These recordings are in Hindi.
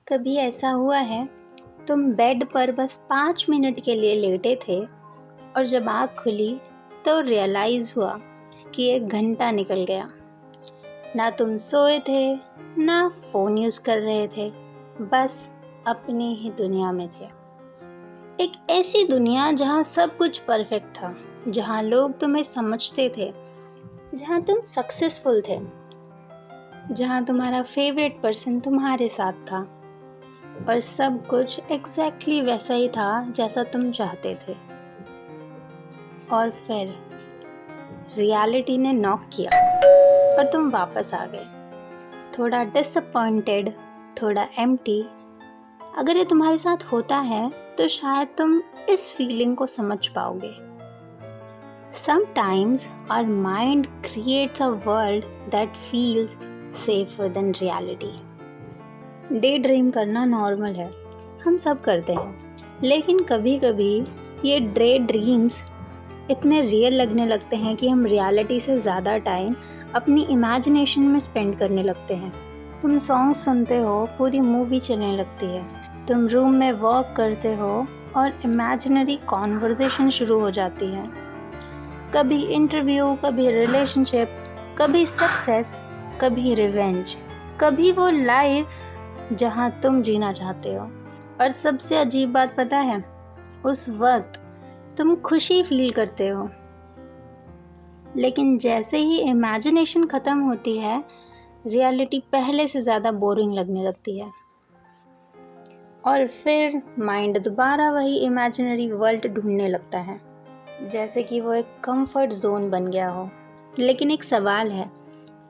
कभी ऐसा हुआ है तुम बेड पर बस 5 मिनट के लिए लेटे थे और जब आँख खुली तो रियलाइज़ हुआ कि 1 घंटा निकल गया। ना तुम सोए थे ना फ़ोन यूज़ कर रहे थे, बस अपनी ही दुनिया में थे। एक ऐसी दुनिया जहाँ सब कुछ परफेक्ट था, जहाँ लोग तुम्हें समझते थे, जहाँ तुम सक्सेसफुल थे, जहाँ तुम्हारा फेवरेट पर्सन तुम्हारे साथ था और सब कुछ एग्जैक्टली वैसा ही था जैसा तुम चाहते थे। और फिर रियलिटी ने नॉक किया और तुम वापस आ गए, थोड़ा डिसअपॉइंटेड, थोड़ा एम्प्टी। अगर ये तुम्हारे साथ होता है तो शायद तुम इस फीलिंग को समझ पाओगे। Sometimes our mind creates a world that feels safer than reality. Day dream करना नॉर्मल है, हम सब करते हैं, लेकिन कभी कभी ये डे ड्रीम्स इतने रियल लगने लगते हैं कि हम रियलिटी से ज़्यादा टाइम अपनी इमेजिनेशन में स्पेंड करने लगते हैं। तुम सॉन्ग सुनते हो, पूरी मूवी चलने लगती है, तुम रूम में वॉक करते हो और इमेजिनरी कॉन्वर्सेशन शुरू हो जाती है। कभी इंटरव्यू, कभी रिलेशनशिप, कभी सक्सेस, कभी रिवेंज, कभी वो लाइफ जहाँ तुम जीना चाहते हो। और सबसे अजीब बात पता है, उस वक्त तुम खुशी फील करते हो, लेकिन जैसे ही इमेजिनेशन ख़त्म होती है, रियलिटी पहले से ज़्यादा बोरिंग लगने लगती है और फिर माइंड दोबारा वही इमेजिनरी वर्ल्ड ढूंढने लगता है, जैसे कि वो एक कंफर्ट जोन बन गया हो। लेकिन एक सवाल है,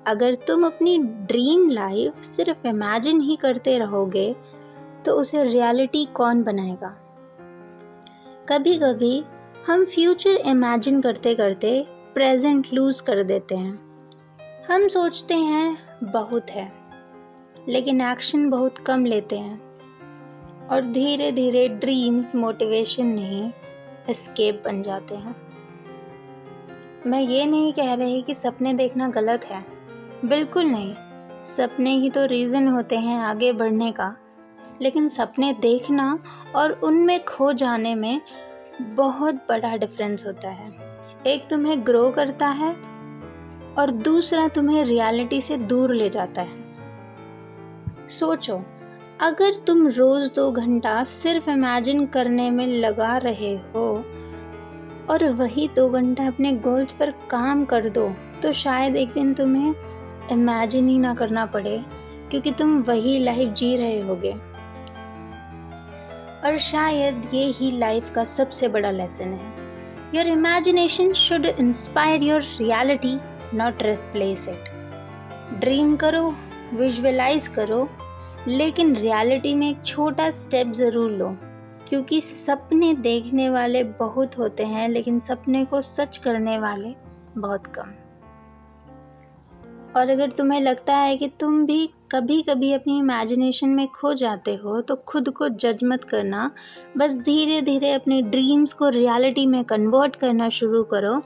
अगर तुम अपनी ड्रीम लाइफ सिर्फ इमेजिन ही करते रहोगे तो उसे रियलिटी कौन बनाएगा? कभी कभी हम फ्यूचर इमेजिन करते करते प्रेजेंट लूज कर देते हैं। हम सोचते हैं बहुत है, लेकिन एक्शन बहुत कम लेते हैं और धीरे धीरे ड्रीम्स मोटिवेशन नहीं, एस्केप बन जाते हैं। मैं ये नहीं कह रही कि सपने देखना गलत है, बिल्कुल नहीं। सपने ही तो रीज़न होते हैं आगे बढ़ने का, लेकिन सपने देखना और उनमें खो जाने में बहुत बड़ा डिफरेंस होता है। एक तुम्हें ग्रो करता है और दूसरा तुम्हें रियलिटी से दूर ले जाता है। सोचो, अगर तुम रोज़ 2 घंटा सिर्फ इमेजिन करने में लगा रहे हो और वही 2 घंटा अपने गोल्स पर काम कर दो, तो शायद एक दिन तुम्हें इमेजिन ही ना करना पड़े, क्योंकि तुम वही लाइफ जी रहे होगे। और शायद ये ही लाइफ का सबसे बड़ा लेसन है। Your imagination should inspire your reality, not replace it. Dream करो, विजुअलाइज करो, लेकिन रियलिटी में एक छोटा स्टेप ज़रूर लो, क्योंकि सपने देखने वाले बहुत होते हैं, लेकिन सपने को सच करने वाले बहुत कम। और अगर तुम्हें लगता है कि तुम भी कभी कभी अपनी इमेजिनेशन में खो जाते हो, तो खुद को जज मत करना, बस धीरे धीरे अपनी ड्रीम्स को रियलिटी में कन्वर्ट करना शुरू करो,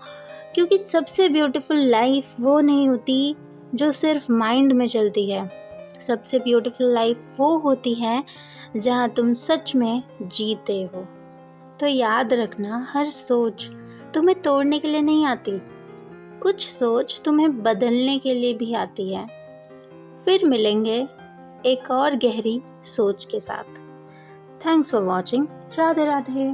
क्योंकि सबसे ब्यूटीफुल लाइफ वो नहीं होती जो सिर्फ माइंड में चलती है। सबसे ब्यूटीफुल लाइफ वो होती है जहाँ तुम सच में जीते हो। तो याद रखना, हर सोच तुम्हें तोड़ने के लिए नहीं आती, कुछ सोच तुम्हें बदलने के लिए भी आती है। फिर मिलेंगे एक और गहरी सोच के साथ। Thanks for watching. Radhe Radhe.